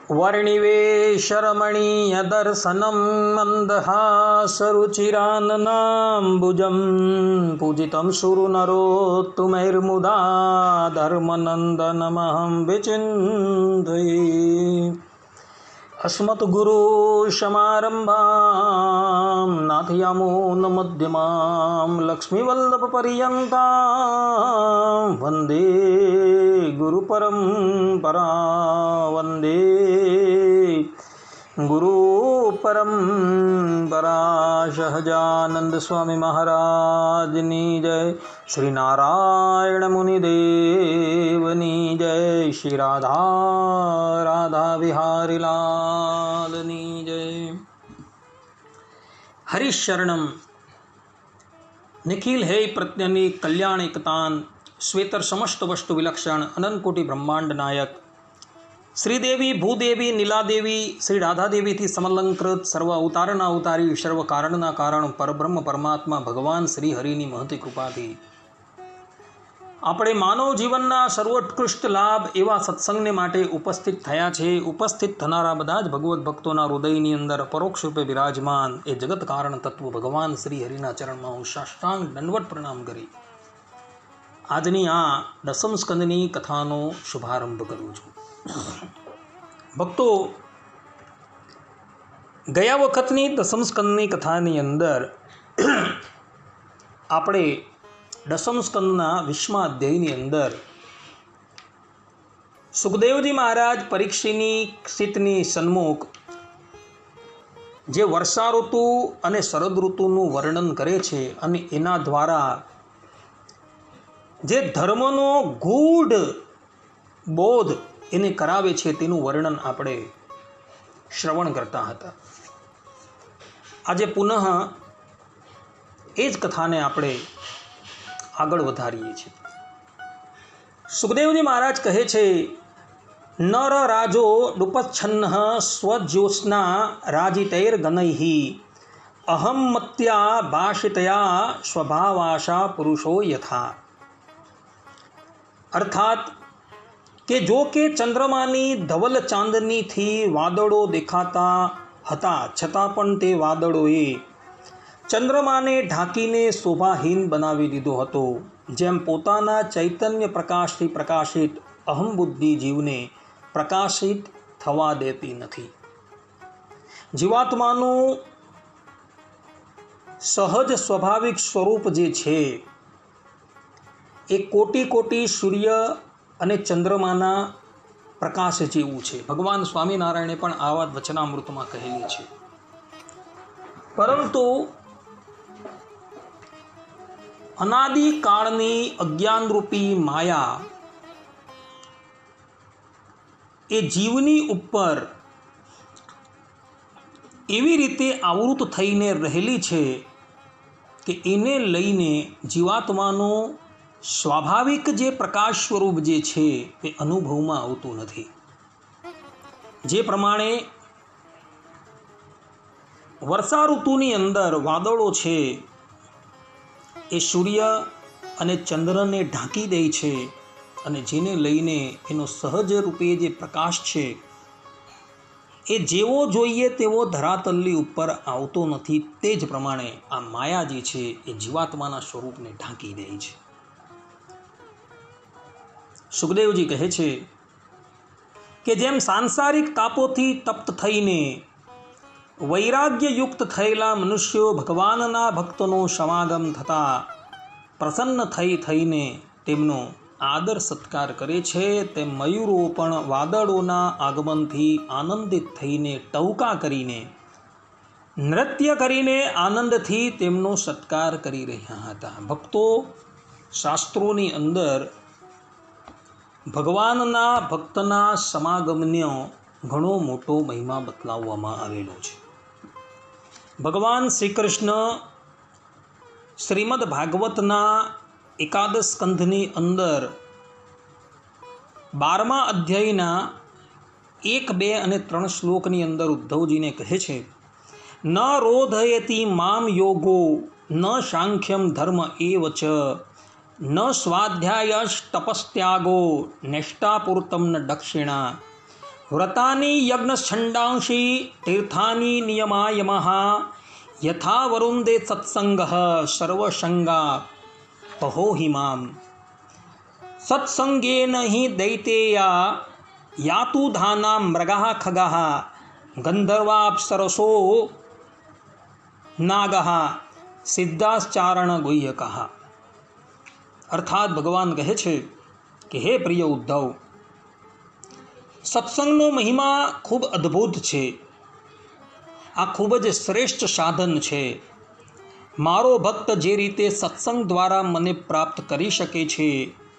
वर्णिवेशरमणीयदर्शनं मन्दहासरुचिराननाम्बुजं पूजितं सुरनरोत्तमैर्मुदा धर्मनन्दनमहं विचिन्तये। अस्मद्गुरुसमारम्भां नाथयामुनमध्यमां लक्ष्मीवल्लभपर्यन्तां वन्दे गुरुपरम्परां वन्दे गुरुपरम्परा। सहजानंद स्वामी महाराजनी जय, श्री नारायण मुनिदेवनी जय, श्री राधा राधा विहारी लालनी जय। हरिशरणम निखिल हे प्रत्यनि कल्याणिकतान श्वेतर समस्त वस्तु विलक्षण अनंत कोटि ब्रह्मांड नायक श्रीदेवी भूदेवी नीलादेवी श्री राधादेवी थी समलंकृत सर्व अवताરના અવતારી સર્વ કારણના કારણ પરબ્રહ્મ પરમાત્મા ભગવાન શ્રી હરિની મહતી કૃપાથી આપણે માનવ જીવનના સર્વોત્કૃષ્ટ લાભ એવા સત્સંગને માટે ઉપસ્થિત થયા છે। ઉપસ્થિત થનારા બધા જ ભગવત ભક્તોના હૃદયની અંદર પરોક્ષ રૂપે બિરાજમાન એ જગત કારણ તત્વ ભગવાન શ્રી હરિના ચરણમાં હું સાષ્ટાંગ દંડવત પ્રણામ કરી આજની આ દસમ સ્કંદની કથાનો શુભારંભ કરું છું। ભક્તો, ગયા વખતની દસમ સ્કંદની કથાની અંદર આપણે દસમ સ્કંદના 20મા અધ્યાયની અંદર સુખદેવજી મહારાજ પરીક્ષિતની સન્મુખ જે વર્ષા ઋતુ અને શરદ ઋતુનું વર્ણન કરે છે અને એના દ્વારા જે ધર્મનો ગૂઢ બોધ એને કરાવે છે તેનું વર્ણન આપણે શ્રવણ કરતા હતા। આજે પુનઃ એ જ કથાને આપણે આગળ વધારીએ છીએ। સુખદેવજી મહારાજ કહે છે, નર રાજો નૃપચ્છન્ન સ્વજ્યોત્સ્ના રાજીતૈર્ગણૈઃ અહમ મત્યા ભાષિતયા સ્વભાવાશા પુરુષો યથા। અર્થાત કે જો કે ચંદ્રમાની ધવલ ચાંદનીથી વાદળો દેખાતા હતા છતાં પણ તે વાદળોએ ચંદ્રમાને ઢાંકીને શોભાહીન બનાવી દીધો હતો, જેમ પોતાના ચૈતન્ય પ્રકાશથી પ્રકાશિત અહમ બુદ્ધિ જીવને પ્રકાશિત થવા દેતી નથી। જીવાત્માનું સહજ સ્વાભાવિક સ્વરૂપ જે છે એ કોટી કોટી સૂર્ય અને ચંદ્રમાના પ્રકાશ જેવું છે। ભગવાન સ્વામિનારાયણે પણ આ વાત વચનામૃતમાં કહેલી છે। પરંતુ અનાદિકાળની અજ્ઞાનરૂપી માયા એ જીવની ઉપર એવી રીતે આવૃત થઈને રહેલી છે કે એને લઈને જીવાત્માનો સ્વાભાવિક જે પ્રકાશ સ્વરૂપ જે છે એ અનુભવમાં આવતું નથી। જે પ્રમાણે વર્ષા ઋતુની અંદર વાદળો છે એ સૂર્ય અને ચંદ્રને ઢાંકી દે છે અને જેને લઈને એનો સહજ રૂપે જે પ્રકાશ છે એ જેવો જોઈએ તેવો ધરાતલની ઉપર આવતો નથી, તે જ પ્રમાણે આ માયા જે છે એ જીવાત્માના સ્વરૂપને ઢાંકી દે છે। સુખદેવજી કહે છે કે જેમ સાંસારિક તાપોથી તપ્ત થઈને વૈરાગ્યયુક્ત થયેલા મનુષ્યો ભગવાનના ભક્તોનો સમાગમ થતાં પ્રસન્ન થઈને તેમનો આદર સત્કાર કરે છે, તેમ મયુરો પણ વાદળોના આગમનથી આનંદિત થઈને ટહુકા કરીને નૃત્ય કરીને આનંદથી તેમનો સત્કાર કરી રહ્યા હતા। ભક્તો, શાસ્ત્રોની અંદર ભગવાનના ભક્તના સમાગમનો ઘણો મોટો મહિમા બતલાવવામાં આવેલો છે। ભગવાન શ્રી કૃષ્ણ શ્રીમદ ભાગવતના એકાદશ સ્કંધની અંદર 12મા અધ્યાયના 1, 2 અને 3 શ્લોકની અંદર ઉદ્ધવજીને કહે છે, ન રોધયતિ મામ યોગો ન સાંખ્યમ ધર્મ એવ ચ न स्वाध्यायस्तपस्त्यागो नेष्टापूर्तम न दक्षिणा વ્રતાની યજ્ઞ છંડાંશી તીર્થાની નિયમાયમઃ યથા વરુંદે સત્સંગ સર્વસંગા પહોહિમામ સત્સંગેન હિ દૈતેયા યાતુ ધાના મૃગા ખગા ગંધર્વાપ્સરસો નાગા સિદ્ધાશ્ચારણ ગુહ્યકઃ. અર્થાત ભગવાન કહે છે કે હે પ્રિય ઉદ્ધવ, સત્સંગનો મહિમા ખૂબ અદ્ભુત છે. આ ખૂબ જ શ્રેષ્ઠ સાધન છે. મારો ભક્ત જે રીતે સત્સંગ દ્વારા મને પ્રાપ્ત કરી શકે છે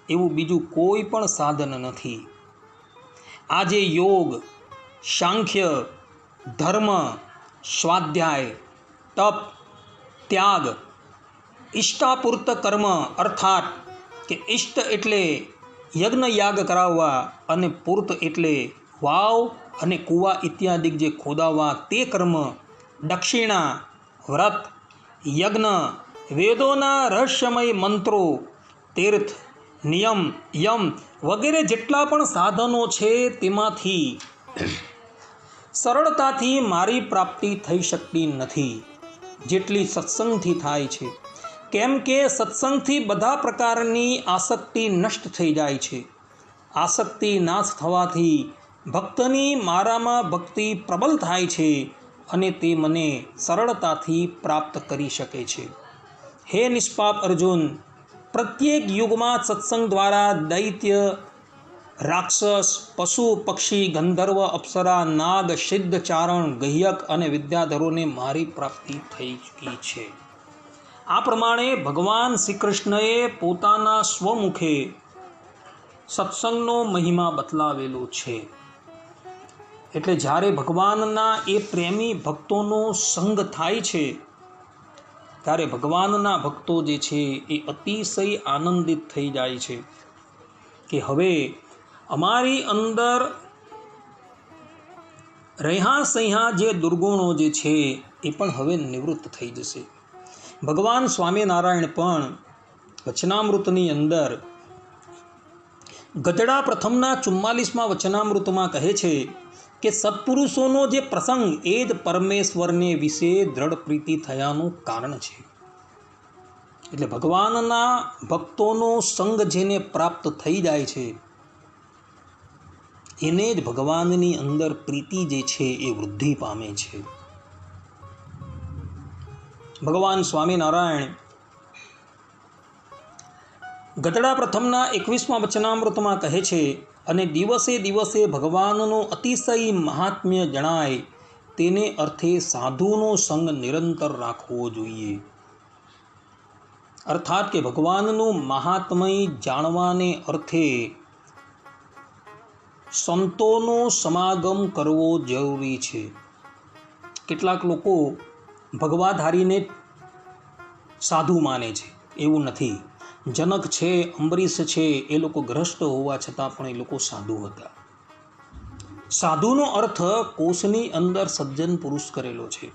એવું બીજું કોઈ પણ સાધન નથી. આજે યોગ, સાંખ્ય, ધર્મ, સ્વાધ્યાય, તપ, ત્યાગ, ઇષ્ટાપૂર્ત કર્મ અર્થાત કે ઇષ્ટ એટલે યજ્ઞ યાગ કરાવવા અને પૂર્ત એટલે વાવ અને કૂવા ઇત્યાદિ જે ખોદાવવા તે કર્મ, દક્ષિણા, વ્રત, યજ્ઞ, વેદોના રહસ્યમય મંત્રો, તીર્થ, નિયમ, યમ વગેરે જેટલા પણ સાધનો છે તેમાંથી સરળતાથી મારી પ્રાપ્તિ થઈ શકતી નથી જેટલી સત્સંગથી થાય છે. કેમ કે સત્સંગથી બધા પ્રકારની આસક્તિ નષ્ટ થઈ જાય છે. આસક્તિ નાશ થવાથી ભક્તની મારામાં ભક્તિ પ્રબળ થાય છે અને તે મને સરળતાથી પ્રાપ્ત કરી શકે છે. હે નિષ્પાપ અર્જુન, પ્રત્યેક યુગમાં સત્સંગ દ્વારા દૈત્ય, રાક્ષસ, પશુ, પક્ષી, ગંધર્વ, અપ્સરા, નાગ, સિદ્ધ, ચારણ, ગહ્યક અને વિદ્યાધરોને મારી પ્રાપ્તિ થઈ ચૂકી છે. આ પ્રમાણે ભગવાન શ્રી કૃષ્ણએ પોતાના સ્વમુખે સત્સંગનો મહિમા બતલાવેલો છે. એટલે જ્યારે ભગવાનના એ પ્રેમી ભક્તોનો સંગ થાય છે ત્યારે ભગવાનના ભક્તો જે છે એ અતિશય આનંદિત થઈ જાય છે કે હવે અમારી અંદર રહ્યા સહ્યા જે દુર્ગુણો જે છે એ પણ હવે નિવૃત્ત થઈ જશે. ભગવાન સ્વામિનારાયણ પણ વચનામૃતની અંદર ગધડા પ્રથમના 44મા વચનામૃતમાં કહે છે કે સત્પુરુષોનો જે પ્રસંગ એ જ પરમેશ્વરને વિશે દ્રઢ પ્રીતિ થયાનું કારણ છે. એટલે ભગવાનના ભક્તોનો સંગ જેને પ્રાપ્ત થઈ જાય છે એને જ ભગવાનની અંદર પ્રીતિ જે છે એ વૃદ્ધિ પામે છે. ભગવાન સ્વામિનારાયણ ગધડા પ્રથમના 21મા વચનામૃતમાં કહે છે, અને દિવસે દિવસે ભગવાનનો અતિશય મહાત્મ્ય જણાય તેને અર્થે સાધુનો સંગ નિરંતર રાખવો જોઈએ. અર્થાત કે ભગવાનનું મહાત્મય જાણવાને અર્થે સંતોનો સમાગમ કરવો જરૂરી છે. કેટલાક લોકો ભગવાધારીને સાધુ માને છે. એવું નથી. જનક છે, અંબરીશ છે, એ લોકો ગ્રસ્ત હોવા છતાં પણ એ લોકો સાધુ હતા. સાધુનો અર્થ કોષની અંદર સજ્જન પુરુષ કરેલો છે,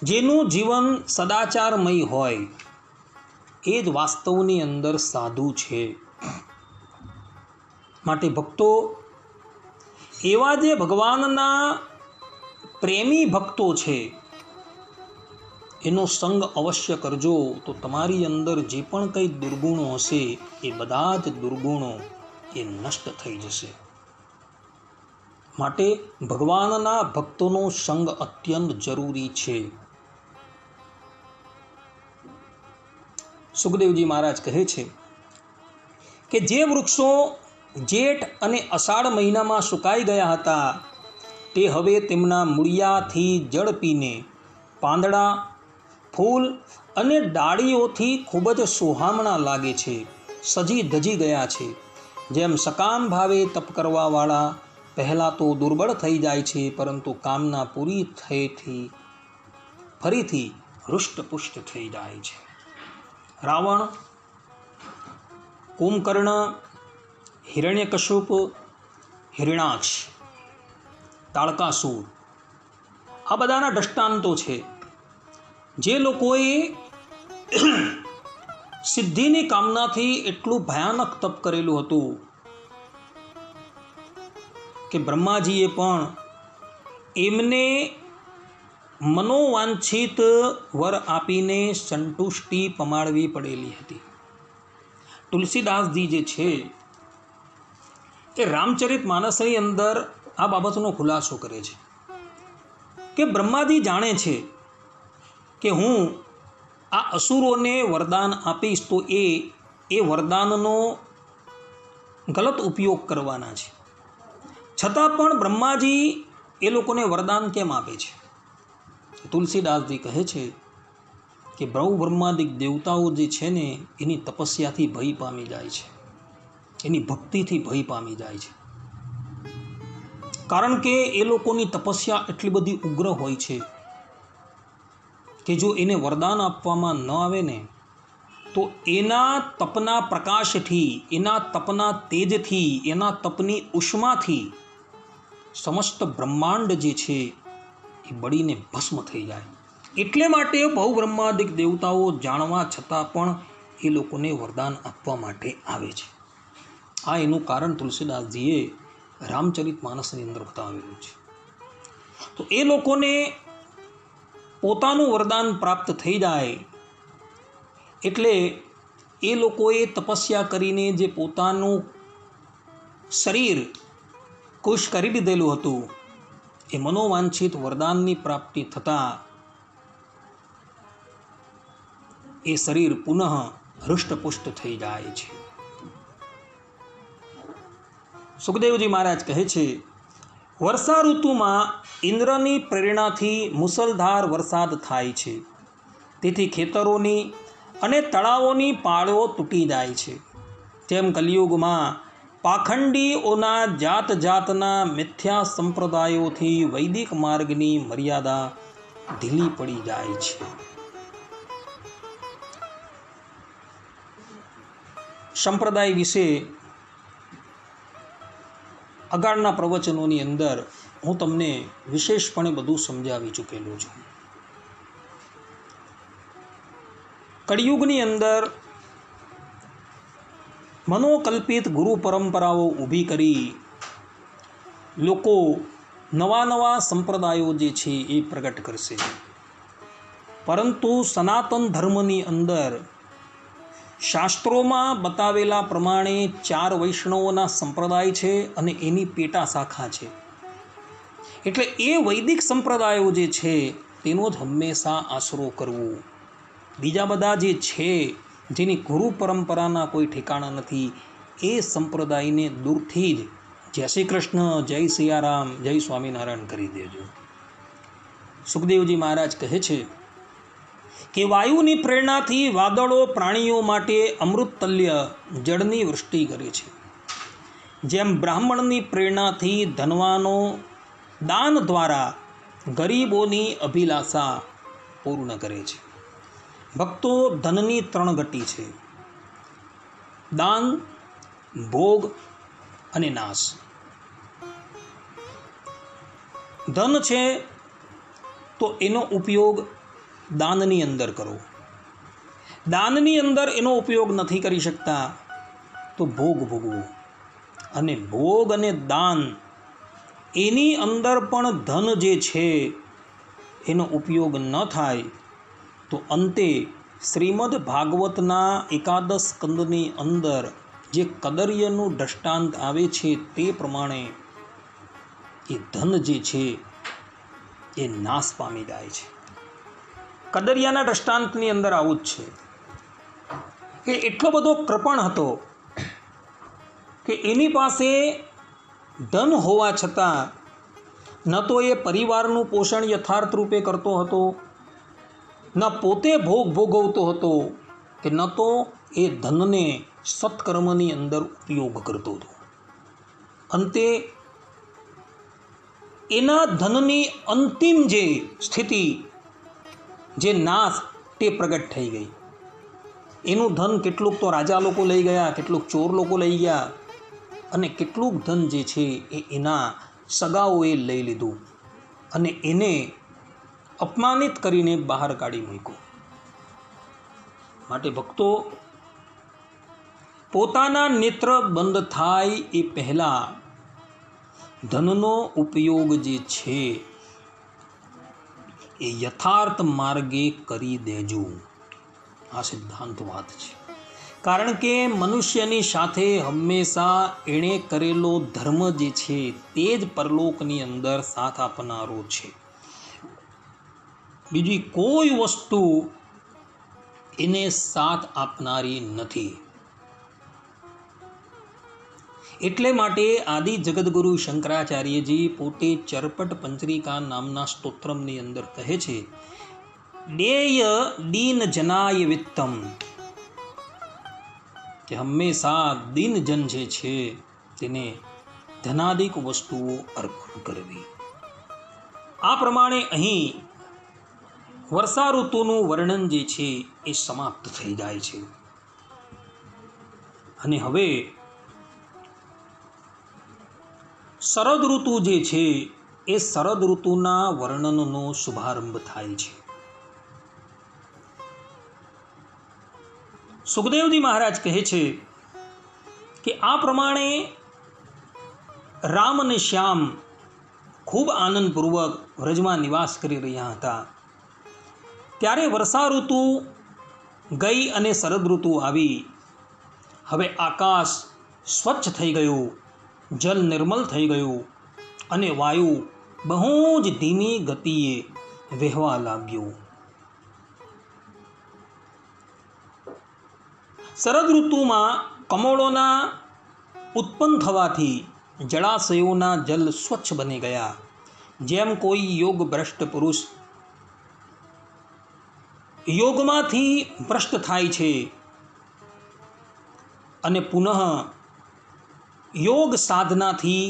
જેનું જીવન સદાચારમય હોય એ જ વાસ્તવની અંદર સાધુ છે. માટે ભક્તો એવા જે ભગવાનના પ્રેમી ભક્તો છે એનો સંગ અવશ્ય કરજો, તો તમારી અંદર જે પણ કંઈ દુર્ગુણો હશે એ બધા જ દુર્ગુણો એ નષ્ટ થઈ જશે. માટે ભગવાનના ભક્તોનો સંગ અત્યંત જરૂરી છે. સુખદેવજી મહારાજ કહે છે કે જે વૃક્ષો જેઠ અને અષાઢ મહિનામાં સુકાઈ ગયા હતા તે હવે તેમના મૂળિયાથી જળ પીને પાંદડા, ફૂલ અને ડાળીઓથી ખૂબ જ સોહામણા લાગે છે, સજી ધજી ગયા છે. જેમ સકામ ભાવે તપ કરવાવાળા પહેલાં તો દુર્બળ થઈ જાય છે, પરંતુ કામના પૂરી થયેથી ફરીથી હૃષ્ટપુષ્ટ થઈ જાય છે. રાવણ, કુંભકર્ણ, હિરણ્યકશુપ, હિરણાક્ષ, તાળકાસુર આ બધાના દ્રષ્ટાંતો છે. જે લોકોએ સિદ્ધિની કામનાથી એટલું ભયાનક તપ કરેલું હતું કે બ્રહ્માજીએ પણ એમને મનોવાંછિત વર આપીને સંતુષ્ટિ પમાડવી પડેલી હતી. તુલસીદાસજી જે છે એ રામચરિત માનસની અંદર આ બાબતનો ખુલાસો કરે છે કે બ્રહ્માજી જાણે છે કે હું આ અસુરોને વરદાન આપીશ તો એ વરદાનનો ગલત ઉપયોગ કરવાના છે. છતાં પણ બ્રહ્માજી એ લોકોને વરદાન કેમ આપે છે? તુલસીદાસજી કહે છે કે બ્રહ્માદિક દેવતાઓ જે છે ને એની તપસ્યાથી ભય પામી જાય છે, એની ભક્તિથી ભય પામી જાય છે. કારણ કે એ લોકોની તપસ્યા એટલી બધી ઉગ્ર હોય છે કે જો એને વરદાન આપવામાં ન આવે ને તો એના તપના પ્રકાશથી, એના તપના તેજથી, એના તપની ઉષ્માથી સમસ્ત બ્રહ્માંડ જે છે એ બળીને ભસ્મ થઈ જાય. એટલે માટે બહુબ્રહ્માદિક દેવતાઓ જાણવા છતાં પણ એ લોકોને વરદાન આપવા માટે આવે છે. આ એનું કારણ તુલસીદાસજીએ રામચરિત માનસની અંદર બતાવેલું છે. તો એ લોકોને પોતાનું વરદાન પ્રાપ્ત થઈ જાય એટલે એ લોકોએ તપસ્યા કરીને જે પોતાનું શરીર કુશ કરી દીધેલું હતું એ મનોવાંછિત વરદાનની પ્રાપ્તિ થતાં એ શરીર પુનઃ હૃષ્ટપુષ્ટ થઈ જાય છે. સુખદેવજી મહારાજ કહે છે, વર્ષા ઋતુમાં ઇન્દ્રની પ્રેરણાથી મુસલધાર વરસાદ થાય છે. તેથી ખેતરોની અને તળાવોની પાળો તૂટી જાય છે. તેમ કલિયુગમાં પાખંડીઓના જાત જાતના મિથ્યા સંપ્રદાયોથી વૈદિક માર્ગની મર્યાદા ઢીલી પડી જાય છે. સંપ્રદાય વિશે આગળના પ્રવચનોની અંદર હું તમને વિશેષપણે બધું સમજાવી ચૂકેલો છું. કળિયુગની અંદર મનોકલ્પિત ગુરુ પરંપરાઓ ઊભી કરી લોકો નવા નવા સંપ્રદાયો જે છે એ પ્રગટ કરશે. પરંતુ સનાતન ધર્મની અંદર શાસ્ત્રોમાં બતાવેલા પ્રમાણે 4 વૈષ્ણવોના સંપ્રદાય છે અને એની પેટા શાખા છે. એટલે એ વૈદિક સંપ્રદાયો જે છે તેનો જ હંમેશા આશરો કરવો. બીજા બધા જે છે જેની ગુરુ પરંપરાના કોઈ ઠેકાણા નથી એ સંપ્રદાયને દૂરથી જ જય શ્રી કૃષ્ણ, જય સિયારામ, જય સ્વામિનારાયણ કરી દેજો. સુખદેવજી મહારાજ કહે છે કે વાયુની પ્રેરણાથી વાદળો પ્રાણીઓ માટે અમૃતતલ્ય જળની વૃષ્ટિ કરે છે. જેમ બ્રાહ્મણની પ્રેરણાથી ધનવાનો દાન દ્વારા ગરીબોની અભિલાષા પૂર્ણ કરે છે. ભક્તો ધનની 3 ગતિ છે: દાન, ભોગ અને નાશ. ધન છે તો એનો ઉપયોગ દાનની અંદર કરો. દાનની અંદર એનો ઉપયોગ નથી કરી શકતા તો ભોગ ભોગવો. અને ભોગ અને દાન એની અંદર પણ ધન જે છે એનો ઉપયોગ ન થાય તો અંતે શ્રીમદ ભાગવતના 11 સ્કંદની અંદર જે કદર્યનું દૃષ્ટાંત આવે છે તે પ્રમાણે એ ધન જે છે એ નાશ પામી જાય છે. કદરિયાના દૃષ્ટાંતની અંદર આવું જ છે કે એટલો બધો કૃપણ હતો કે એની પાસે ધન હોવા છતાં ન તો એ પરિવારનું પોષણ યથાર્થ રૂપે કરતો હતો, ન પોતે ભોગ ભોગવતો હતો, કે ન તો એ ધનને સત્કર્મની અંદર ઉપયોગ કરતો હતો. અંતે એના ધનની અંતિમ જે સ્થિતિ, જે નાશ, તે પ્રગટ થઈ ગઈ. એનું ધન કેટલુંક તો રાજા લોકો લઈ ગયા, કેટલુંક ચોર લોકો લઈ ગયા, અને કેટલુંક ધન જે છે એ એના સગાઓએ લઈ લીધું અને એને અપમાનિત કરીને બહાર કાઢી મૂક્યો. માટે ભક્તો પોતાના નેત્ર બંધ થાય એ પહેલાં ધનનો ઉપયોગ જે છે એ યથાર્થ માર્ગે કરી દેજો. આ સિદ્ધાંત વાત છે. કારણ કે મનુષ્યની સાથે હંમેશા એણે કરેલો ધર્મ જે છે તે જ પરલોકની અંદર સાથ આપનારો છે. બીજી કોઈ વસ્તુ એને સાથ આપનારી નથી. એટલે માટે આદિ જગદગુરુ શંકરાચાર્યજી પોતે ચરપટ પંચરિકા નામના સ્તોત્રમની અંદર કહે છે, ડેય દીન જનાય વિત્તમ, કે હંમેશા દીનજન જે છે તેને ધનાદિક વસ્તુઓ અર્પણ કરવી. આ પ્રમાણે અહીં વર્ષા ઋતુનું વર્ણન જે છે એ સમાપ્ત થઈ જાય છે. અને હવે શરદ ઋતુ જે છે એ શરદ ઋતુના વર્ણનનો શુભારંભ થાય છે. સુખદેવજી મહારાજ કહે છે કે આ પ્રમાણે રામ અને શ્યામ ખૂબ આનંદપૂર્વક વ્રજમાં નિવાસ કરી રહ્યા હતા. ત્યારે વર્ષા ઋતુ ગઈ અને શરદ ઋતુ આવી. હવે આકાશ સ્વચ્છ થઈ ગયું, જલ નિર્મલ થઈ ગયું અને વાયુ બહુ જ ધીમી ગતિએ વહેવા લાગ્યું. શરદ ઋતુમાં કમળોના ઉત્પન્ન થવાથી જળાશયોના જલ સ્વચ્છ બની ગયા. જેમ કોઈ યોગ ભ્રષ્ટ પુરુષ યોગમાંથી ભ્રષ્ટ થાય છે અને પુનઃ યોગ સાધનાથી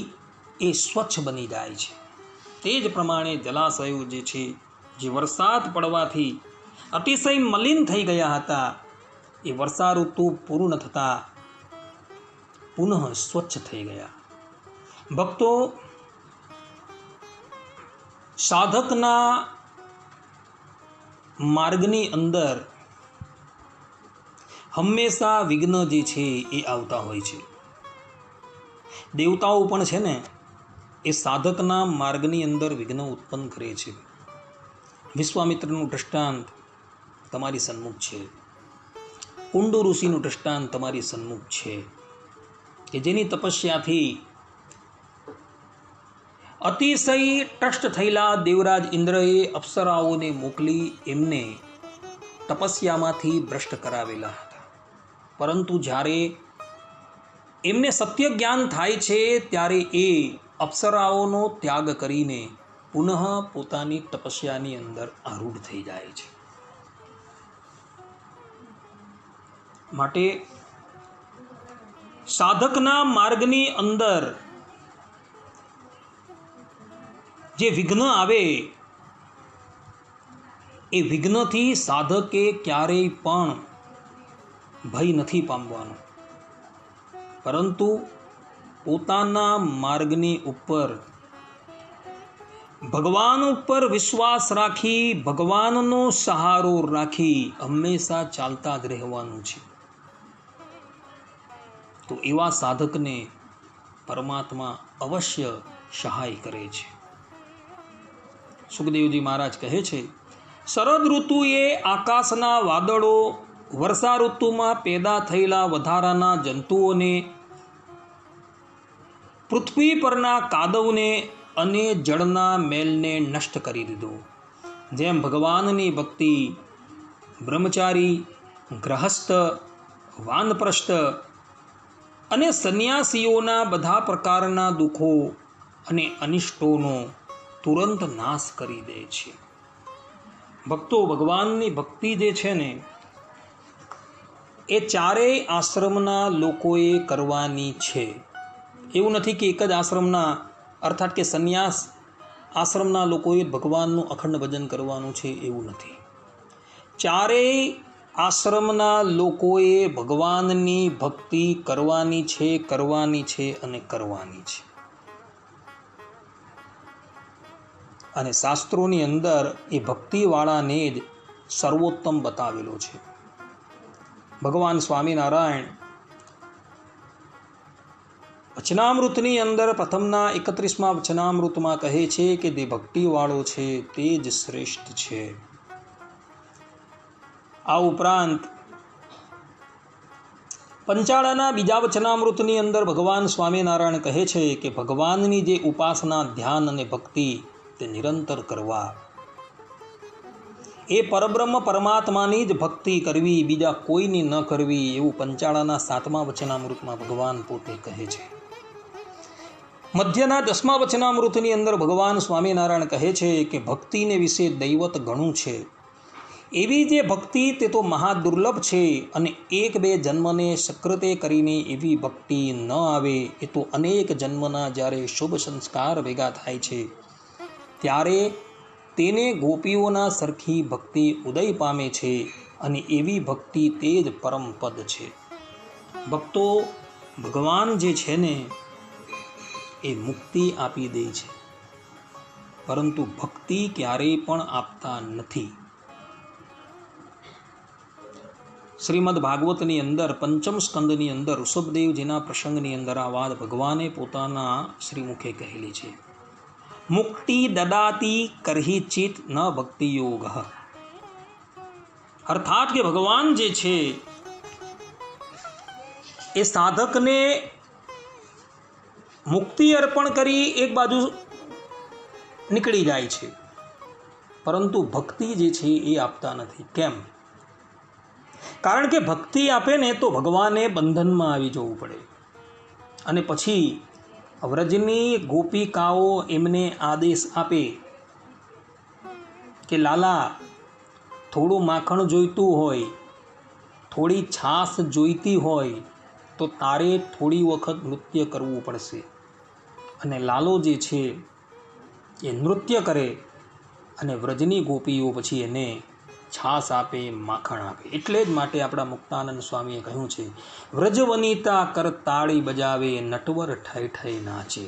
એ સ્વચ્છ બની જાય છે. તે જ પ્રમાણે જલાશયો જે છે, જે વરસાદ પડવાથી અતિશય મલિન થઈ ગયા હતા, એ વર્ષા ઋતુ પૂર્ણ થતાં પુનઃ સ્વચ્છ થઈ ગયા. ભક્તો, સાધકના માર્ગની અંદર હંમેશા વિઘ્ન જે છે એ આવતા હોય છે. દેવતાઓ પણ છે ને એ સાધકના માર્ગની અંદર વિઘ્ન ઉત્પન્ન કરે છે. વિશ્વામિત્રનું દૃષ્ટાંત તમારી સન્મુખ છે. કુંડુ ઋષિનું દૃષ્ટાંત તમારી સન્મુખ છે, કે જેની તપસ્યાથી અતિશય ટ્રસ્ટ થયેલા દેવરાજ ઇન્દ્રએ અપ્સરાઓને મોકલી એમને તપસ્યામાંથી ભ્રષ્ટ કરાવેલા હતા. પરંતુ જ્યારે એમને સત્ય જ્ઞાન થાય છે ત્યારે એ અપ્સરાઓનો ત્યાગ કરીને પુનઃ પોતાની તપસ્યાની અંદર આરૂઢ થઈ જાય છે. માટે સાધકના માર્ગની અંદર જે વિઘ્ન આવે એ વિઘ્નથી સાધકે ક્યારેય પણ ભય નથી પામવાનો, પરંતુ પોતાના માર્ગની ઉપર ભગવાન ઉપર વિશ્વાસ રાખી, ભગવાનનો સહારો રાખી હંમેશા ચાલતા જ રહેવાનું છે. તો એવા સાધકને પરમાત્મા અવશ્ય સહાય કરે છે. સુખદેવજી મહારાજ કહે છે, શરદ ઋતુએ આકાશના વાદળો, વર્ષા ઋતુમાં પેદા થયેલા વધારાના જંતુઓને, પૃથ્વી પરના કાદવને અને જળના મેલને નષ્ટ કરી દીધો. જેમ ભગવાનની ભક્તિ બ્રહ્મચારી, ગ્રહસ્થ, વાનપ્રસ્થ અને સંન્યાસીઓના બધા પ્રકારના દુઃખો અને અનિષ્ટોનો તુરંત નાશ કરી દે છે. ભક્તો, ભગવાનની ભક્તિ જે છે ને એ ચારેય આશ્રમના લોકોએ કરવાની છે. એવું નથી કે એક જ આશ્રમના અર્થાત કે સંન્યાસ આશ્રમના લોકોએ ભગવાનનું અખંડ ભજન કરવાનું છે, એવું નથી. ચારેય આશ્રમના લોકોએ ભગવાનની ભક્તિ કરવાની છે, કરવાની છે અને કરવાની છે. અને શાસ્ત્રોની અંદર એ ભક્તિવાળાને જ સર્વોત્તમ બતાવેલો છે. ભગવાન સ્વામિનારાયણ વચનામૃતની અંદર પ્રથમના 31મા વચનામૃતમાં કહે છે કે જે ભક્તિવાળો છે તે જ શ્રેષ્ઠ છે. આ ઉપરાંત પંચાળાના બીજા વચનામૃતની અંદર ભગવાન સ્વામિનારાયણ કહે છે કે ભગવાનની જે ઉપાસના, ધ્યાન અને ભક્તિ તે નિરંતર કરવા, એ પરબ્રહ્મ પરમાત્માની જ ભક્તિ કરવી, બીજા કોઈની ન કરવી, એવું પંચાળાના 7મા વચનામૃતમાં ભગવાન પોતે કહે છે. મધ્યના 10મા વચનામૃતની અંદર ભગવાન સ્વામિનારાયણ કહે છે કે ભક્તિને વિશે દૈવત ઘણું છે. એવી જે ભક્તિ તે તો મહાદુર્લભ છે, અને 1-2 જન્મને સકૃતે કરીને એવી ભક્તિ ન આવે. એ તો અનેક જન્મના જ્યારે શુભ સંસ્કાર ભેગા થાય છે ત્યારે તેને ગોપીઓના સરખી ભક્તિ ઉદય પામે છે, અને એવી ભક્તિ તે જ પરમપદ છે. ભક્તો, ભગવાન જે છે ને એ મુક્તિ આપી દે છે, પરંતુ ભક્તિ ક્યારેય પણ આપતા નથી. શ્રીમદ ભાગવતની અંદર 5મ સ્કંદની અંદર ઋષભદેવજીના પ્રસંગની અંદર આ વાત ભગવાને પોતાના શ્રીમુખે કહેલી છે. મુક્તિ દદાતી કરહી ચિત ન ભક્તિ યોગ. અર્થાત કે ભગવાન જે છે એ સાધકને મુક્તિ અર્પણ કરી એક બાજુ નીકળી જાય છે, પરંતુ ભક્તિ જે છે એ આપતા નથી. કેમ? કારણ કે ભક્તિ આપે ને તો ભગવાને બંધનમાં આવી જવું પડે, અને પછી વ્રજની ગોપિકાઓ એમને આદેશ આપે કે લાલા, થોડું માખણ જોઈતું હોય, થોડી છાશ જોઈતી હોય તો તારે થોડી વખત નૃત્ય કરવું પડશે. અને લાલો જે છે એ નૃત્ય કરે, અને વ્રજની ગોપીઓ પછી એને છાશ આપે, માખણ આપે. એટલે જ માટે આપણા મુક્તાનંદ સ્વામીએ કહ્યું છે, વ્રજ વનિતા કર તાળી બજાવે, નટવર ઠઈ ઠઈ નાચે.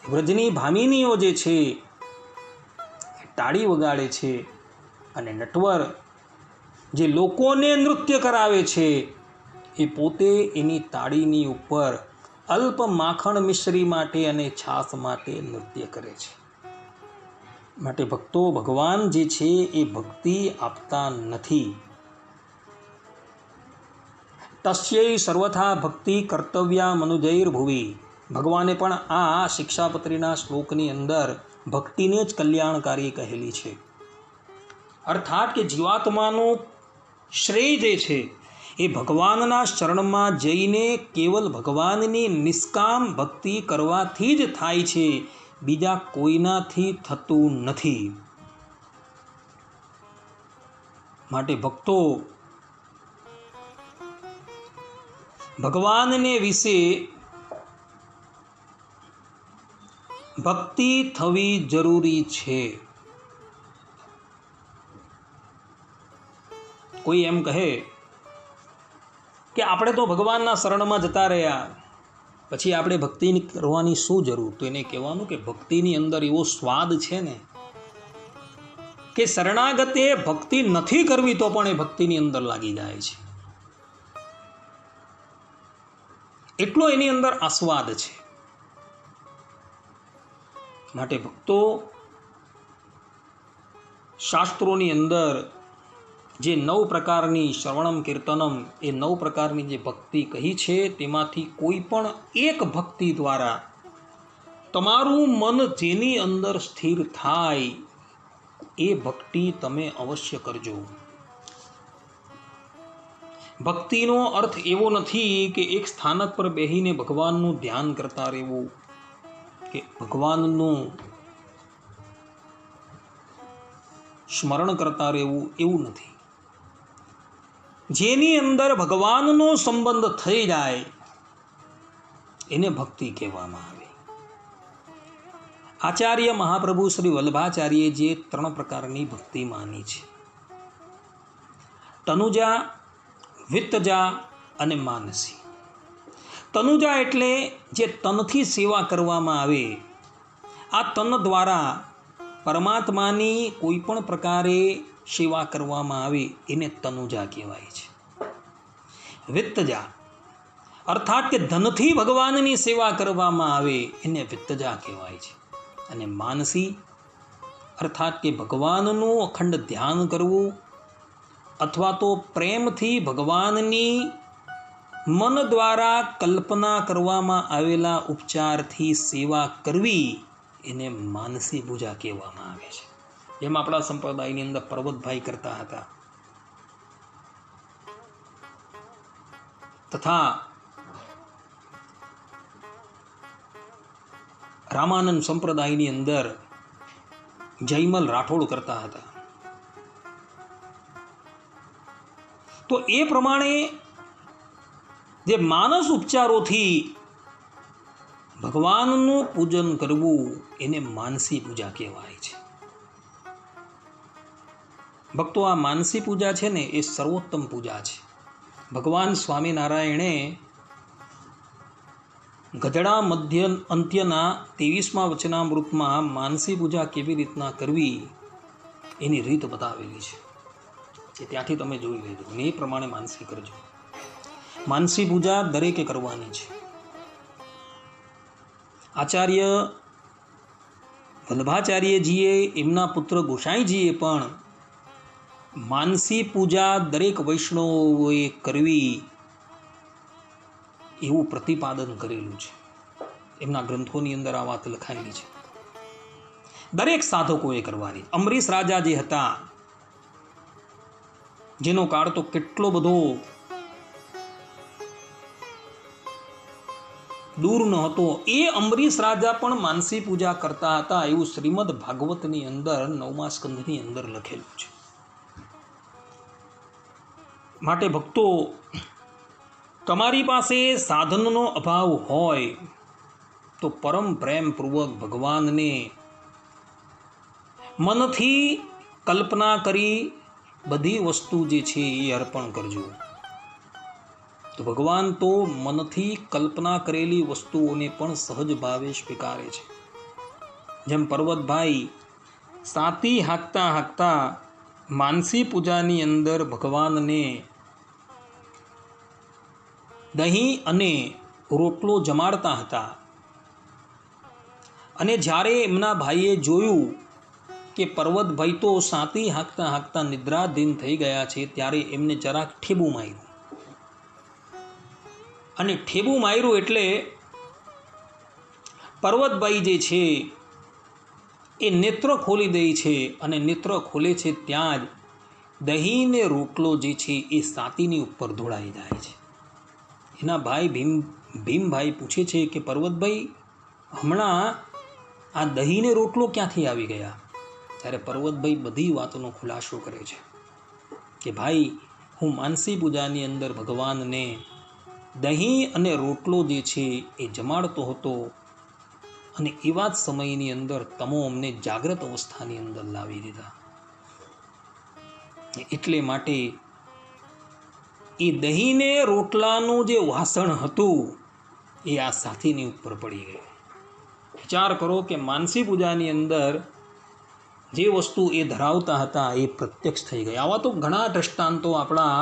વ્રજની ભામિનીઓ જે છે એ તાળી વગાડે છે, અને નટવર જે લોકોને નૃત્ય કરાવે છે એ પોતે એની તાળીની ઉપર અલ્પ માખણ મિશ્રી માટે અને છાશ માટે નૃત્ય કરે છે. માટે ભક્તો, ભગવાન જે છે એ ભક્તિ આપતા નથી. તસ્યૈ સર્વથા ભક્તિ કર્તવ્યા મનુજૈર ભુવિ. ભગવાને પણ આ શિક્ષાપત્રીના શ્લોકની અંદર ભક્તિને જ કલ્યાણકારી કહેલી છે. અર્થાત કે જીવાત્માનું શ્રેય જે છે એ ભગવાનના શરણમાં જઈને કેવલ ભગવાનની નિષ્કામ ભક્તિ કરવાથી જ થાય છે, બીજા કોઈનાથી થતું નથી. માટે ભક્તો, ભગવાનને વિશે ભક્તિ થવી જરૂરી છે. કોઈ એમ કહે કે આપણે તો ભગવાનના શરણમાં જતા રહ્યા, પછી આપણે ભક્તિ કરવાની શું જરૂર? તો એને કહેવાનું કે ભક્તિની અંદર એવો સ્વાદ છે ને કે શરણાગતે ભક્તિ નથી કરવી તો પણ એ ભક્તિની અંદર લાગી જાય છે. એટલો એની અંદર આસ્વાદ છે. માટે ભક્તો, શાસ્ત્રોની અંદર જે 9 પ્રકારની શ્રવણમ કીર્તનમ, એ 9 પ્રકારની જે ભક્તિ કહી છે તેમાંથી કોઈ પણ એક ભક્તિ દ્વારા તમારું મન જેની અંદર સ્થિર થાય એ ભક્તિ તમે અવશ્ય કરજો. ભક્તિનો અર્થ એવો નથી કે એક સ્થાનક પર બેસીને ભગવાનનું ધ્યાન કરતા રહેવું, કે ભગવાનનું સ્મરણ કરતા રહેવું, એવું નથી. જેની અંદર ભગવાનનો સંબંધ થઈ જાય એને ભક્તિ કહેવામાં આવે. આચાર્ય મહાપ્રભુ શ્રી વલ્લભાચાર્યે જે 3 પ્રકારની ભક્તિ માની છે, તનુજા, વિત્તજા અને માનસી. તનુજા એટલે જે તનથી સેવા કરવામાં આવે, આ તન દ્વારા પરમાત્માની કોઈ પણ પ્રકારે સેવા કરવામાં આવે એને તનુજા કહેવાય છે. વિત્તજા, અર્થાત કે ધનથી ભગવાનની સેવા કરવામાં આવે એને વિત્તજા કહેવાય છે. અને માનસી અર્થાત કે ભગવાનનું અખંડ ધ્યાન કરવું અથવા તો પ્રેમથી ભગવાનની મન દ્વારા કલ્પના કરવામાં આવેલા ઉપચારથી સેવા કરવી એને માનસી પૂજા કહેવામાં આવે છે. જેમ આપણા સંપ્રદાયની અંદર પર્વતભાઈ કરતા હતા, તથા રામાનંદ સંપ્રદાયની અંદર જયમલ રાઠોડ કરતા હતા. તો એ પ્રમાણે જે માનસ ઉપચારોથી ભગવાનનું પૂજન કરવું એને માનસી પૂજા કહેવાય છે. ભક્તો, આ માનસી પૂજા છે ને એ સર્વોત્તમ પૂજા છે. ભગવાન સ્વામિનારાયણે ગધડા મધ્ય અંત્યના 23મા વચનામૃતમાં માનસી પૂજા કેવી રીતના કરવી એની રીત બતાવેલી છે. ત્યાંથી તમે જોઈ લેજો અને એ પ્રમાણે માનસી કરજો. માનસી પૂજા દરેકે કરવાની છે. આચાર્ય વલ્લભાચાર્યજીએ, એમના પુત્ર ગોસાઈજીએ પણ માનસી પૂજા દરેક વૈષ્ણવોએ કરવી એવું પ્રતિપાદન કરેલું છે. એમના ગ્રંથોની અંદર આ વાત લખાયેલી છે. દરેક સાધકોએ કરવાની. અમરીશ રાજા જે હતા, જેનો કાળ તો કેટલો બધો દૂર ન હતો, એ અમરીશ રાજા પણ માનસી પૂજા કરતા હતા એવું શ્રીમદ ભાગવતની અંદર 9મા સ્કંધની અંદર લખેલું છે. માટે ભક્તો, તમારી પાસે સાધનનો અભાવ હોય તો પરમ પ્રેમપૂર્વક ભગવાનને મનથી કલ્પના કરી બધી વસ્તુ જે છે એ અર્પણ કરજો. તો ભગવાન તો મનથી કલ્પના કરેલી વસ્તુઓને પણ સહજ ભાવે સ્વીકારે છે. જેમ પર્વતભાઈ સાતી હાંકતા હાંકતા માનસી પૂજાની અંદર ભગવાનને દહીં અને રોટલો જમાડતા હતા, અને જ્યારે એમના ભાઈએ જોયું કે પર્વતભાઈ તો સાતી હાંકતા હાંકતા નિદ્રાધીન થઈ ગયા છે, ત્યારે એમને જરાક ઠેબું માર્યું. અને ઠેબું માર્યું એટલે પર્વતભાઈ જે છે એ નેત્ર ખોલી દે છે, અને નેત્ર ખોલે છે ત્યાં જ દહીં ને રોટલો જે છે એ સાતીની ઉપર ઢોળાઈ જાય છે. એના ભાઈ ભીમભાઈ પૂછે છે કે પર્વતભાઈ, હમણાં આ દહીં ને રોટલો ક્યાંથી આવી ગયા? ત્યારે પર્વતભાઈ બધી વાતનો ખુલાસો કરે છે કે ભાઈ, હું માનસી પૂજાની અંદર ભગવાનને દહીં અને રોટલો જે છે એ જમાડતો હતો, અને એવા જ સમયની અંદર તમો અમને જાગ્રત અવસ્થાની અંદર લાવી દીધા. એટલે માટે એ દહીં ને રોટલાનું જે વાસણ હતું એ આ સાથીની ઉપર પડી ગયું. વિચાર કરો કે માનસી પૂજાની અંદર જે વસ્તુ એ ધરાવતા હતા એ પ્રત્યક્ષ થઈ ગયા. આવા તો ઘણા દ્રષ્ટાંતો આપણા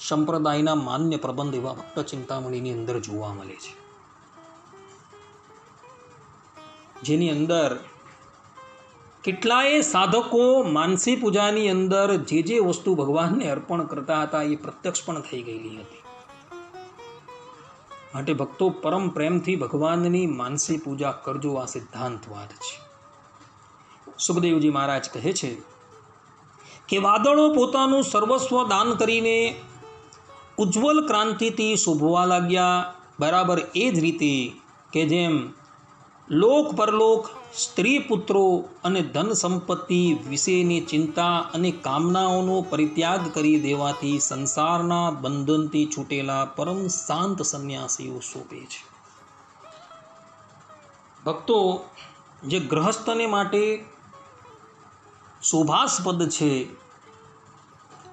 સંપ્રદાયના માન્ય પ્રબંધ એવા ભક્ત ચિંતામણીની અંદર જોવા મળે છે, જેની અંદર કેટલાય સાધકો માનસી પૂજાની અંદર જે વસ્તુ ભગવાનને અર્પણ કરતા હતા એ પ્રત્યક્ષ પણ થઈ ગયેલી હતી. માટે ભક્તો, પરમ પ્રેમથી ભગવાનની માનસી પૂજા કરજો, આ સિદ્ધાંત વાત છે. સુખદેવજી મહારાજ કહે છે કે વાદળો પોતાનું સર્વસ્વ દાન કરીને ઉજ્જવલ ક્રાંતિથી શોભવા લાગ્યા, બરાબર એ જ રીતે કે જેમ લોક પરલોક, સ્ત્રી પુત્રો અને ધન સંપત્તિ વિશેની ચિંતા અને કામનાઓનો પરિત્યાગ કરી દેવાથી સંસારના બંધનથી છૂટેલા પરમ શાંત સંન્યાસીઓ શોભે છે. ભક્તો, જે ગૃહસ્થને માટે શોભાસ્પદ છે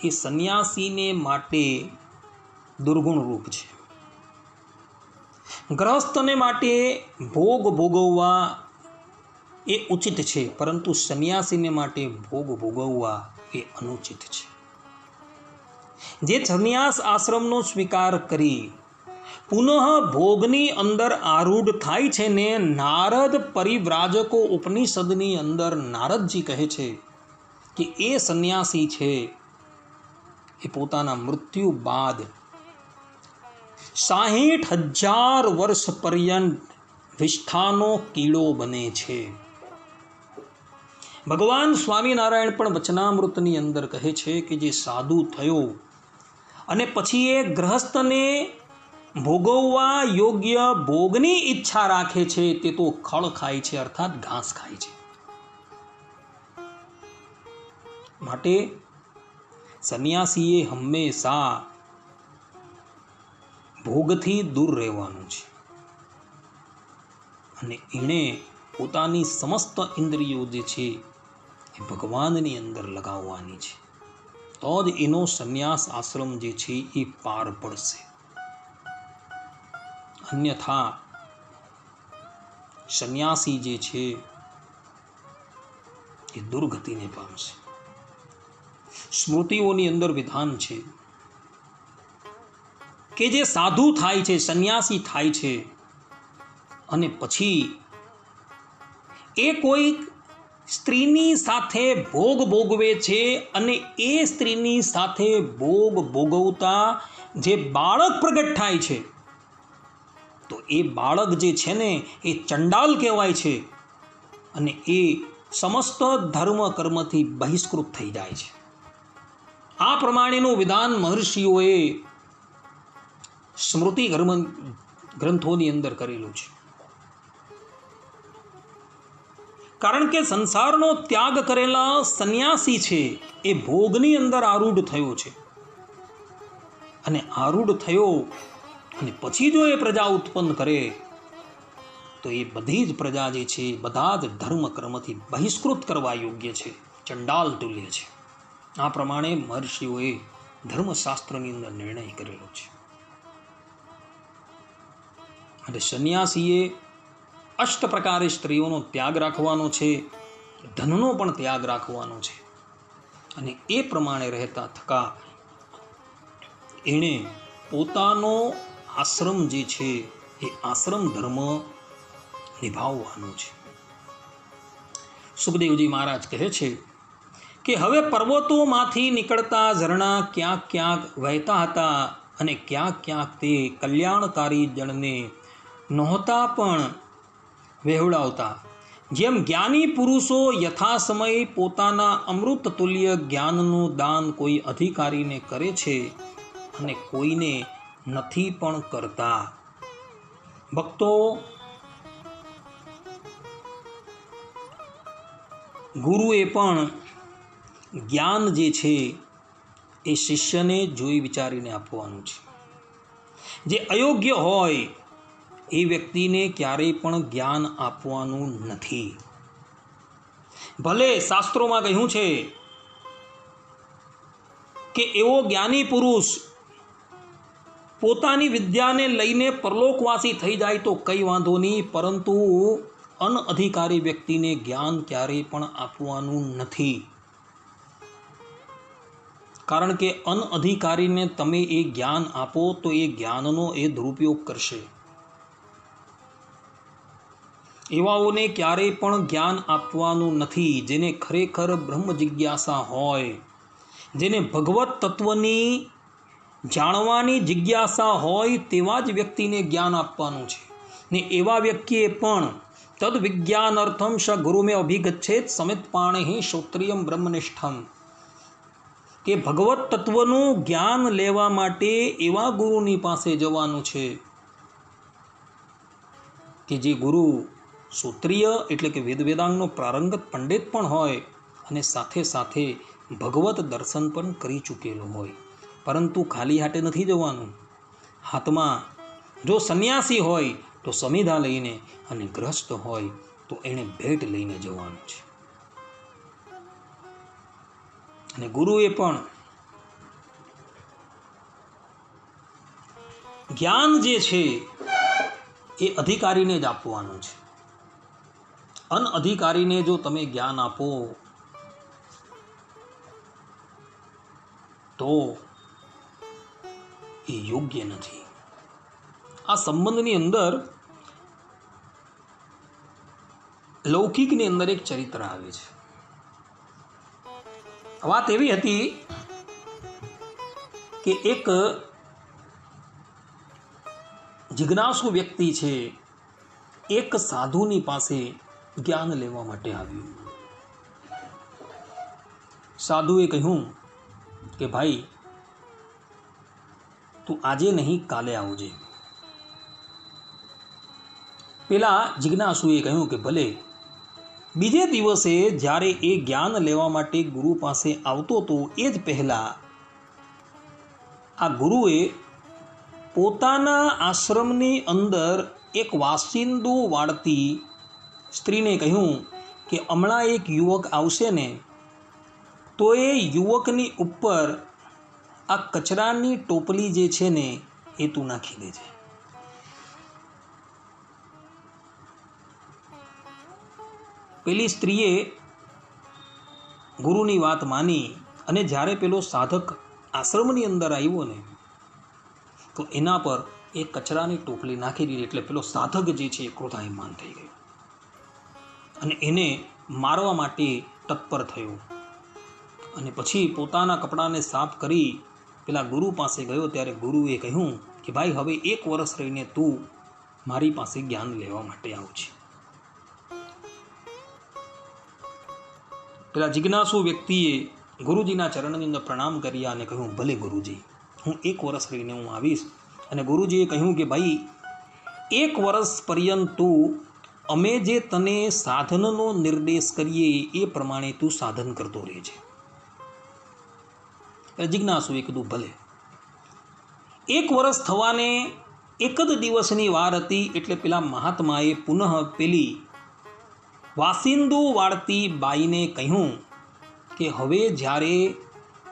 એ સંન્યાસીને માટે દુર્ગુણ રૂપ છે. ગૃહસ્થને માટે ભોગ ભોગવવા એ ઉચિત છે, પરંતુ સંન્યાસીને માટે ભોગ ભોગવવા એ અનુચિત છે. જે સંન્યાસ આશ્રમનો સ્વીકાર કરી પુનઃ ભોગની અંદર આરૂઢ થાય છે ને નારદ પરિવ્રાજકો ઉપનિષદની અંદર નારદજી કહે છે કે એ સંન્યાસી છે એ પોતાના મૃત્યુ બાદ 60,000 વર્ષ પર્યંત વિષ્ઠાનો કીડો બને છે. ભગવાન સ્વામિનારાયણ પણ વચનામૃતની અંદર કહે છે કે જે સાધુ થયો અને પછી એ ગ્રહસ્થને ભોગવવા યોગ્ય ભોગની ઈચ્છા રાખે છે તે તો ખળ ખાય છે, અર્થાત ઘાસ ખાય છે. માટે સંન્યાસીએ હંમેશા ભોગથી દૂર રહેવાનું છે અને એણે પોતાની સમસ્ત ઇન્દ્રિયો જે છે એ ભગવાનની અંદર લગાવવાની છે, તો જ એનો સંન્યાસ આશ્રમ જે છે એ પાર પડશે. અન્યથા સંન્યાસી જે છે એ દુર્ગતિને પામશે. સ્મૃતિઓની અંદર વિધાન છે કે જે સાધુ થાય છે, સંન્યાસી થાય છે અને પછી એ કોઈ સ્ત્રીની સાથે ભોગ ભોગવે છે અને એ સ્ત્રીની સાથે ભોગ ભોગવતા જે બાળક પ્રગટ થાય છે તો એ બાળક જે છે ને એ ચંડાલ કહેવાય છે અને એ સમસ્ત ધર્મ કર્મથી બહિષ્કૃત થઈ જાય છે. આ પ્રમાણેનું વિધાન મહર્ષિઓએ સ્મૃતિ ગ્રંથોની અંદર કરેલું છે. કારણ કે સંસારનો ત્યાગ કરેલા સંન્યાસી છે એ ભોગની અંદર આરૂઢ થયો છે અને આરૂઢ થયો અને પછી જો એ પ્રજા ઉત્પન્ન કરે તો એ બધી જ પ્રજા જે છે બધા જ ધર્મ કર્મથી બહિષ્કૃત કરવા યોગ્ય છે, ચંડાલ તુલ્ય છે. આ પ્રમાણે મહર્ષિઓએ ધર્મશાસ્ત્રની અંદર નિર્ણય કરેલો છે. અને સંન્યાસીએ અષ્ટ પ્રકારે સ્ત્રીઓનો ત્યાગ રાખવાનો છે, ધનનો પણ ત્યાગ રાખવાનો છે અને એ પ્રમાણે રહેતા થકા એણે પોતાનો આશ્રમ જે છે એ આશ્રમ ધર્મ નિભાવવાનો છે. સુખદેવજી મહારાજ કહે છે કે હવે પર્વતોમાંથી નીકળતા ઝરણા ક્યાંક ક્યાંક વહેતા હતા અને ક્યાંક ક્યાંક તે કલ્યાણકારી જણને નહોતા પણ વહેવડાવતા. જેમ જ્ઞાની પુરુષો યથા સમય પોતાના અમૃત તુલ્ય જ્ઞાનનું દાન કોઈ અધિકારીને કરે છે અને કોઈને નથી પણ કરતા. ભક્તો, ગુરુએ પણ જ્ઞાન જે છે એ શિષ્યને જોઈ વિચારીને આપવાનું છે. જે અયોગ્ય હોય એ વ્યક્તિને ક્યારેય પણ જ્ઞાન આપવાનું નથી. ભલે શાસ્ત્રોમાં કહ્યું છે કે એવો જ્ઞાની પુરુષ પોતાની વિદ્યાને લઈને પરલોકવાસી થઈ જાય તો કંઈ વાંધો નહીં, પરંતુ અનઅધિકારી વ્યક્તિને જ્ઞાન ક્યારેય પણ આપવાનું નથી. કારણ કે અનઅધિકારીને તમે એ જ્ઞાન આપો તો એ જ્ઞાનનો એ દુરુપયોગ કરશે. એવાઓને ક્યારેય પણ જ્ઞાન આપવાનું નથી. જેને ખરેખર બ્રહ્મ જિજ્ઞાસા હોય, જેને ભગવત તત્વની જાણવાની જિજ્ઞાસા હોય તેવા જ વ્યક્તિને જ્ઞાન આપવાનું છે. ને એવા વ્યક્તિએ પણ તદ વિજ્ઞાનાર્થમ સ ગુરુમે અભિગચ્છેત સમિત પાણિ શ્રોત્રિયમ બ્રહ્મનિષ્ઠમ, કે ભગવત તત્વનું જ્ઞાન લેવા માટે એવા ગુરુની પાસે જવાનું છે કે જે ગુરુ શ્રોત્રિય એટલે કે વેદાંગનો પ્રારંગત પંડિત પણ હોય અને સાથે સાથે ભગવત દર્શન પણ કરી ચૂકેલો હોય. પરંતુ ખાલી હાથે નથી જવાનું. હાથમાં જો સંન્યાસી હોય તો સમિધા લઈને અને ગ્રસ્ત હોય તો એણે ભેટ લઈને જવાનું છે. અને ગુરુએ પણ જ્ઞાન જે છે એ અધિકારીને જ આપવાનું છે. અનઅધિકારીને જો તમે જ્ઞાન આપો તો એ યોગ્ય નથી. આ સંબંધની અંદર લૌકિકની અંદર એક ચરિત્ર આવે છે. વાત એવી હતી કે એક જિજ્ઞાસુ વ્યક્તિ છે, એક સાધુની પાસે જ્ઞાન લેવા માટે આવ્યું. સાધુએ કહ્યું કે ભાઈ, તું આજે નહીં કાલે આવજે. પેલા જિજ્ઞાસુએ કહ્યું કે ભલે. બીજે દિવસે જ્યારે એ જ્ઞાન લેવા માટે ગુરુ પાસે આવતો હતો, એ જ પહેલાં આ ગુરુએ પોતાના આશ્રમની અંદર એક વાસિંદુ વાળતી સ્ત્રીને કહ્યું કે હમણાં એક યુવક આવશે ને, તો એ યુવકની ઉપર આ કચરાની ટોપલી જે છે ને એ તું નાખી દેજે. પેલી સ્ત્રીએ ગુરુની વાત માની અને જ્યારે પેલો સાધક આશ્રમની અંદર આવ્યો ને, તો એના પર એ કચરાની ટોપલી નાખી દીધી. એટલે પેલો સાધક જે છે એ ક્રોધાયમાન થઈ ગયો અને એને મારવા માટે તત્પર થયો. અને પછી પોતાના કપડાને સાફ કરી પેલા ગુરુ પાસે ગયો. ત્યારે ગુરુએ કહ્યું કે ભાઈ, હવે 1 વર્ષ રહીને તું મારી પાસે જ્ઞાન લેવા માટે આવજે. પેલા જિજ્ઞાસુ વ્યક્તિએ ગુરુજીના ચરણની અંદર પ્રણામ કર્યા અને કહ્યું, ભલે ગુરુજી, હું 1 વર્ષ રહીને હું આવીશ. અને ગુરુજીએ કહ્યું કે ભાઈ, 1 વર્ષ પર્યંત તું અમે જે તને સાધનનો નિર્દેશ કરીએ એ પ્રમાણે તું સાધન કરતો રહેજે. જિજ્ઞાસુએ કીધું ભલે. 1 વર્ષ થવાને એક જ દિવસની વાર હતી. એટલે પેલા મહાત્માએ પુનઃ પેલી વાસિંદુ વાળતી બાઈને કહ્યું કે હવે જ્યારે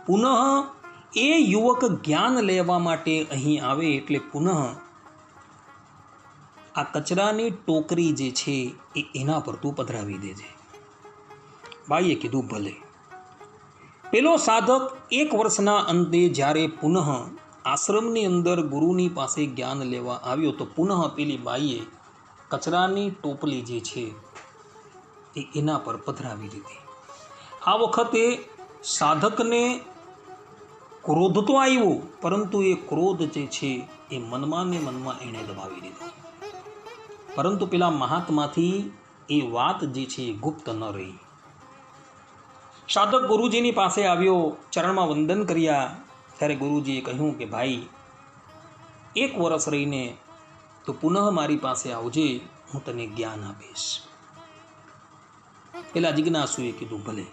પુનઃ એ યુવક જ્ઞાન લેવા માટે અહીં આવે, એટલે પુનઃ આ કચરાની ટોકરી જે છે એ એના પર તું પધરાવી દેજે. બાઈએ કીધું ભલે. પેલો સાધક 1 વર્ષના અંતે જ્યારે પુનઃ આશ્રમની અંદર ગુરુની પાસે જ્ઞાન લેવા આવ્યો, તો પુનઃ પેલી બાઈએ કચરાની ટોપલી જે છે એ એના પર પધરાવી દીધી. આ વખતે સાધકને ક્રોધ તો આવ્યો, પરંતુ એ ક્રોધ જે છે એ મનમાં ને મનમાં એણે દબાવી દીધો. પરંતુ પેલા મહાત્માથી એ વાત જે છે એ ગુપ્ત ન રહી. સાધક ગુરુજીની પાસે આવ્યો, ચરણમાં વંદન કર્યા. ત્યારે ગુરુજીએ કહ્યું કે ભાઈ, 1 વર્ષ રહીને તો પુનઃ મારી પાસે આવજે, હું તને જ્ઞાન આપીશ. પેલા જિજ્ઞાસુએ કીધું ભલે.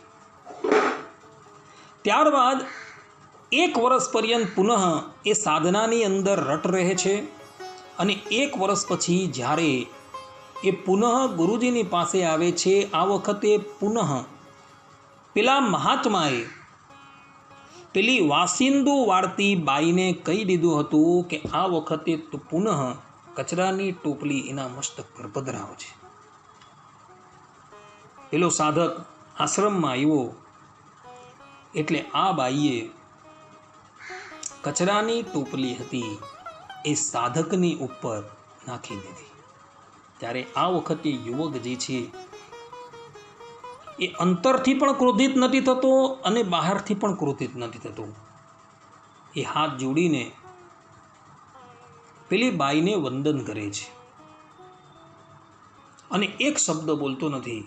ત્યારબાદ 1 વર્ષ પર્યંત પુનઃ એ સાધનાની અંદર રટ રહે છે. અને 1 વર્ષ પછી જ્યારે એ પુનઃ ગુરુજીની પાસે આવે છે, આ વખતે પુનઃ પેલા મહાત્માએ પેલી વાસિંદુ વાળતી બાઈને કહી દીધું હતું કે આ વખતે તું પુનઃ કચરાની ટોપલી એના મસ્તક પર પધરાવજે. પેલો સાધક આશ્રમમાં આવ્યો એટલે આ બાઈએ કચરાની ટોપલી હતી એ સાધકની ઉપર નાખી દીધી. ત્યારે આ વખતે યુવક જે છે એ અંતરથી પણ ક્રોધિત નથી થતો અને બહારથી પણ ક્રોધિત નથી થતો. એ હાથ જોડીને પેલી બાઈને વંદન કરે છે અને એક શબ્દ બોલતો નથી.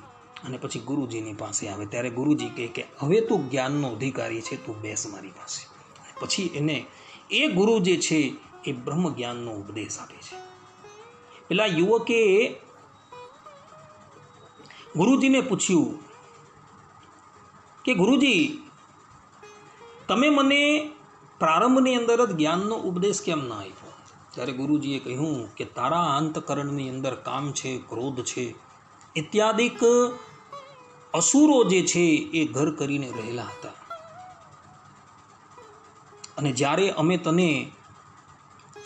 અને પછી ગુરુજીની પાસે આવે. ત્યારે ગુરુજી કહે કે હવે તું જ્ઞાનનો અધિકારી છે, તું બેસ મારી પાસે. પછી એને એ ગુરુ જે છે એ બ્રહ્મ જ્ઞાનનો ઉપદેશ આપે છે. પેલા યુવકે ગુરુજીને પૂછ્યું કે ગુરુજી, તમે મને પ્રારંભની અંદર જ જ્ઞાનનો ઉપદેશ કેમ ના આપ્યો? ત્યારે ગુરુજીએ કહ્યું કે તારા અંતકરણની અંદર કામ છે, ક્રોધ છે ઇત્યાદિક અસુરો જે છે એ ઘર કરીને રહેલા હતા. અને જ્યારે અમે તને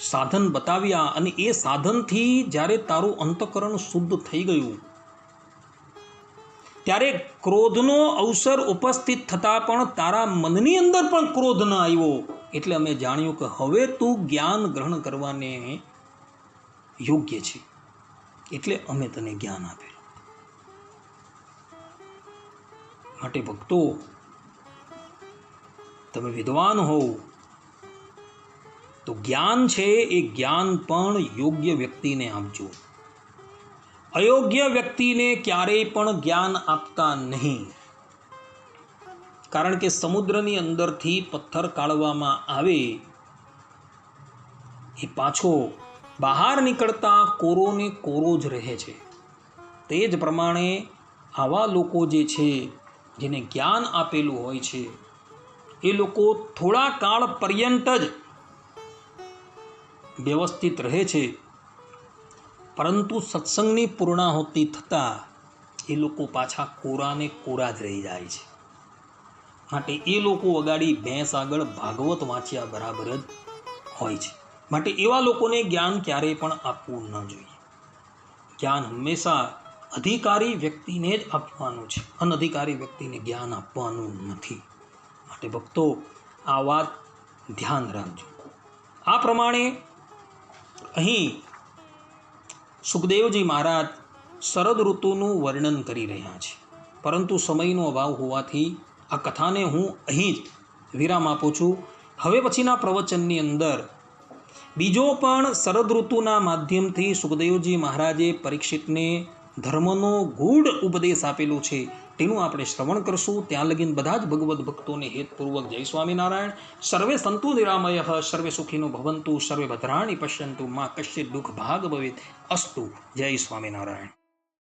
સાધન બતાવ્યા અને એ સાધનથી જ્યારે તારું અંતકરણ શુદ્ધ થઈ ગયું, ત્યારે ક્રોધનો અવસર ઉપસ્થિત થતાં પણ તારા મનની અંદર પણ ક્રોધ ન આવ્યો. એટલે અમે જાણ્યું કે હવે તું જ્ઞાન ગ્રહણ કરવાને યોગ્ય છે, એટલે અમે તને જ્ઞાન આપેલું. માટે ભક્તો, તમે વિદ્વાન હોવ તો જ્ઞાન છે એ જ્ઞાન પણ યોગ્ય વ્યક્તિને આપજો. અયોગ્ય વ્યક્તિને ક્યારેય પણ જ્ઞાન આપતા નહીં. કારણ કે સમુદ્રની અંદરથી પથ્થર કાઢવામાં આવે એ પાછો બહાર નીકળતા કોરો ને કોરો જ રહે છે. તે જ પ્રમાણે આવા લોકો જે છે, જેને જ્ઞાન આપેલું હોય છે, એ લોકો થોડા કાળ પર્યંત જ વ્યવસ્થિત રહે છે, પરંતુ સત્સંગની પૂર્ણાહુતિ થતાં એ લોકો પાછા કોરાને કોરા જ રહી જાય છે. માટે એ લોકો અગાડી ભેંસ આગળ ભાગવત વાંચ્યા બરાબર જ હોય છે. માટે એવા લોકોને જ્ઞાન ક્યારેય પણ આપવું ન જોઈએ. જ્ઞાન હંમેશા અધિકારી વ્યક્તિને જ આપવાનું છે, અનધિકારી વ્યક્તિને જ્ઞાન આપવાનું નથી. માટે ભક્તો, આ વાત ધ્યાન રાખજો. આ પ્રમાણે અહીં સુખદેવજી મહારાજ શરદ ઋતુનું વર્ણન કરી રહ્યા છે, પરંતુ સમયનો અભાવ હોવાથી આ કથાને હું અહીં જ વિરામ આપું છું. હવે પછીના પ્રવચનની અંદર બીજો પણ શરદ ઋતુના માધ્યમથી સુખદેવજી મહારાજે પરીક્ષિતને ધર્મનો ગૂઢ ઉપદેશ આપેલો છે, તેનું આપણે શ્રવણ કરશું. ત્યાં લગીન બધા જ ભગવદ્ ભક્તોને હેતપૂર્વક જય સ્વામિનારાયણ. સર્વે સંતુ નિરામય, સર્વે સુખીનો ભવંતુ, સર્વે ભદ્રાણી પશ્યંતુ, મા કશ્ચિત દુઃખ ભાગ ભવેત. અસ્તુ. જય સ્વામિનારાયણ.